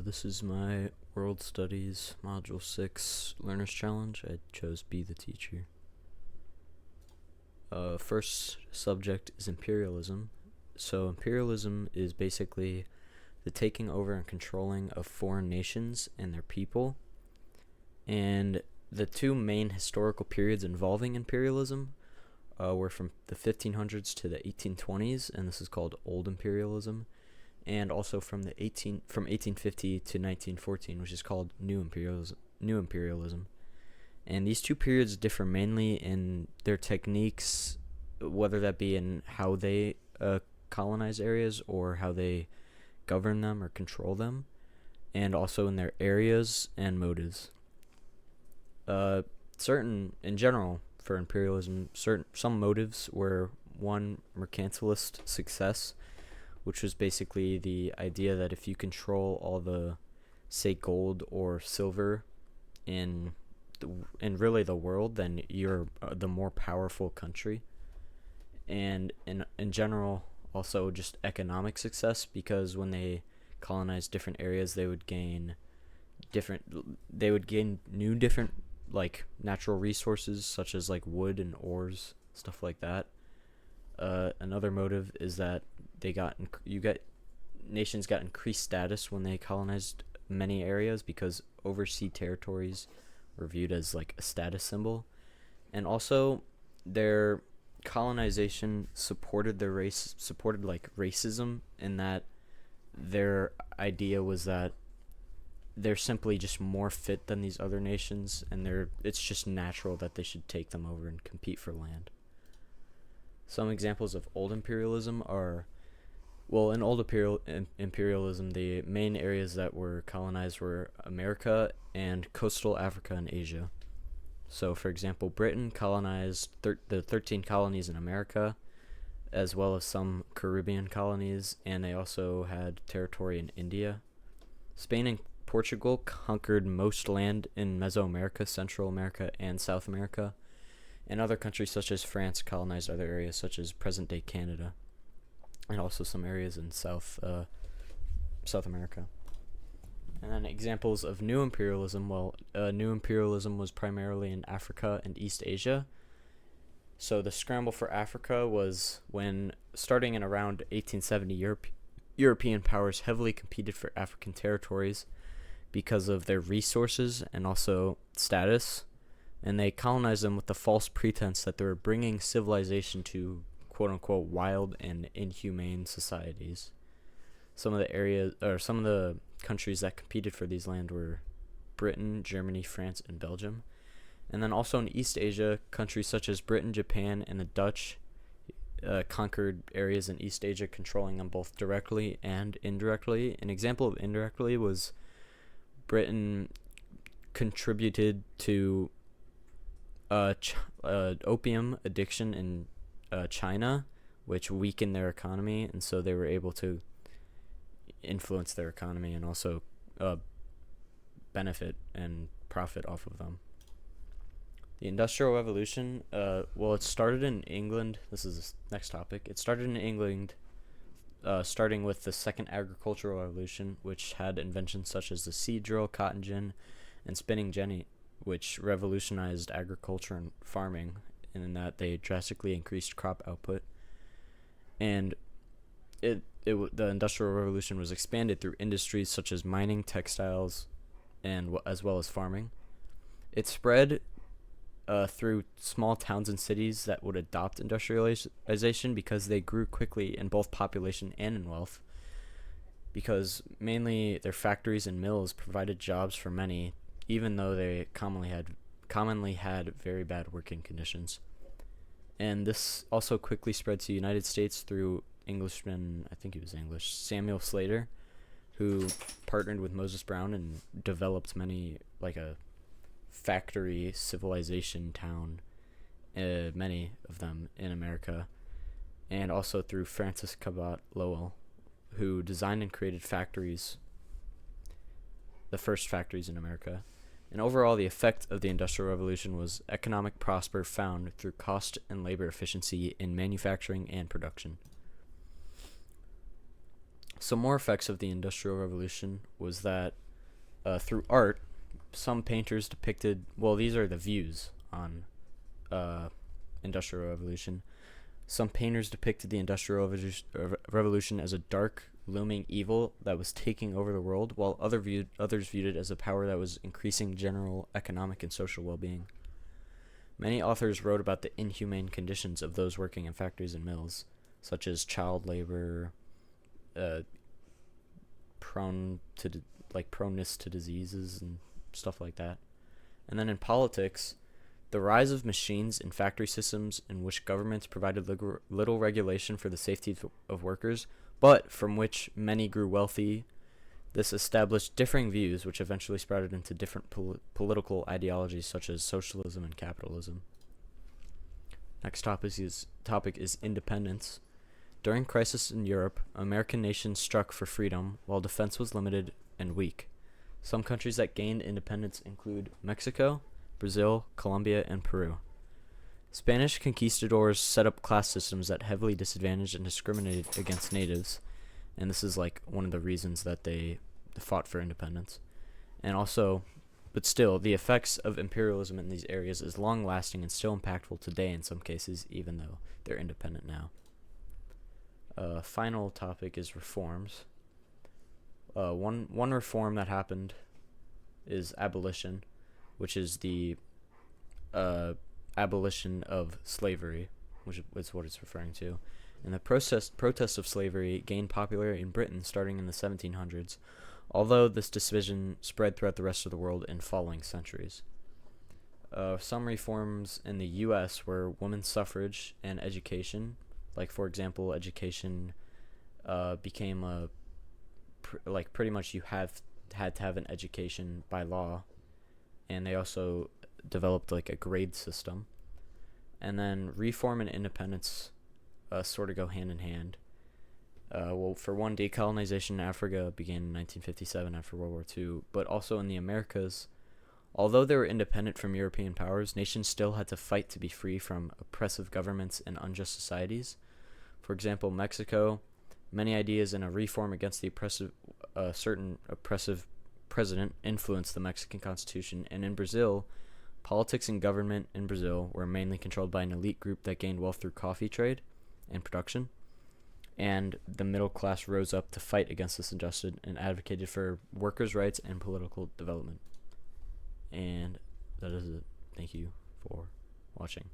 This is my World Studies Module 6 Learner's Challenge. I chose Be the Teacher. First subject is imperialism. So imperialism is basically the taking over and controlling of foreign nations and their people. And the two main historical periods involving imperialism were from the 1500s to the 1820s, and this is called Old Imperialism, and also from 1850 to 1914, which is called New Imperialism. And these two periods differ mainly in their techniques, whether that be in how they colonize areas or how they govern them or control them, and also in their areas and motives. In general, for imperialism, some motives were: one, mercantilist success, which was basically the idea that if you control all the, say, gold or silver in really the world, then you're the more powerful country. And in general, also just economic success, because when they colonized different areas, they would gain new different like natural resources, such as like wood and ores, stuff like that. Another motive is that nations got increased status when they colonized many areas, because overseas territories were viewed as like a status symbol. And also their colonization supported like racism, in that their idea was that they're simply just more fit than these other nations, and it's just natural that they should take them over and compete for land. Some examples of old imperialism are, in old imperialism, the main areas that were colonized were America and coastal Africa and Asia. So, for example, Britain colonized the 13 colonies in America, as well as some Caribbean colonies, and they also had territory in India. Spain and Portugal conquered most land in Mesoamerica, Central America, and South America. And other countries such as France colonized other areas such as present-day Canada, and also some areas in South America. And then examples of new imperialism. New imperialism was primarily in Africa and East Asia. So the scramble for Africa was when, starting in around 1870, European powers heavily competed for African territories because of their resources and also status, and they colonized them with the false pretense that they were bringing civilization to quote-unquote wild and inhumane societies. Some of the countries that competed for these land were Britain, Germany, France, and Belgium. And then also in East Asia, countries such as Britain, Japan, and the Dutch conquered areas in East Asia, controlling them both directly and indirectly. An example of indirectly was Britain contributed to opium addiction in China, which weakened their economy, and so they were able to influence their economy and also benefit and profit off of them. The Industrial Revolution, it started in England. This is the next topic. It started in England, starting with the Second Agricultural Revolution, which had inventions such as the seed drill, cotton gin, and spinning jenny, which revolutionized agriculture and farming, in that they drastically increased crop output. And the Industrial Revolution was expanded through industries such as mining, textiles, and as well as farming. It spread through small towns and cities that would adopt industrialization, because they grew quickly in both population and in wealth, because mainly their factories and mills provided jobs for many, even though they commonly had very bad working conditions. And this also quickly spread to the United States through Samuel Slater, who partnered with Moses Brown and developed many, like a factory civilization town, many of them in America, and also through Francis Cabot Lowell, who designed and created the first factories in America. And overall, the effect of the Industrial Revolution was economic prosper found through cost and labor efficiency in manufacturing and production. Some more effects of the Industrial Revolution was that through art, some painters depicted, well, these are the views on uh, Industrial Revolution. Some painters depicted the Industrial Revolution as a dark, looming evil that was taking over the world, while others viewed it as a power that was increasing general economic and social well-being. Many authors wrote about the inhumane conditions of those working in factories and mills, such as child labor, uh, proneness to diseases and stuff like that. And then in politics, the rise of machines and factory systems in which governments provided little regulation for the safety of workers, but from which many grew wealthy. This established differing views, which eventually sprouted into different political ideologies such as socialism and capitalism. Next topic is independence. During crisis in Europe, American nations struck for freedom, while defense was limited and weak. Some countries that gained independence include Mexico, Brazil, Colombia, and Peru. Spanish conquistadors set up class systems that heavily disadvantaged and discriminated against natives, and this is like one of the reasons that they fought for independence. And also, but still, the effects of imperialism in these areas is long-lasting and still impactful today in some cases, even though they're independent now. Final topic is reforms. One reform that happened is abolition, which is the abolition of slavery, which is what it's referring to. And the protest of slavery gained popularity in Britain starting in the 1700s, although this decision spread throughout the rest of the world in following centuries. Some reforms in the U.S. were women's suffrage and education. Like, for example, education became pretty much you had to have an education by law, and they also developed like a grade system. And then reform and independence sort of go hand in hand. Well, for one, decolonization in Africa began in 1957 after World War II, but also in the Americas. Although they were independent from European powers, nations still had to fight to be free from oppressive governments and unjust societies. For example, Mexico, many ideas in a reform against the certain oppressive president influenced the Mexican Constitution, and in Brazil, politics and government in Brazil were mainly controlled by an elite group that gained wealth through coffee trade and production, and the middle class rose up to fight against this injustice and advocated for workers' rights and political development. And that is it. Thank you for watching.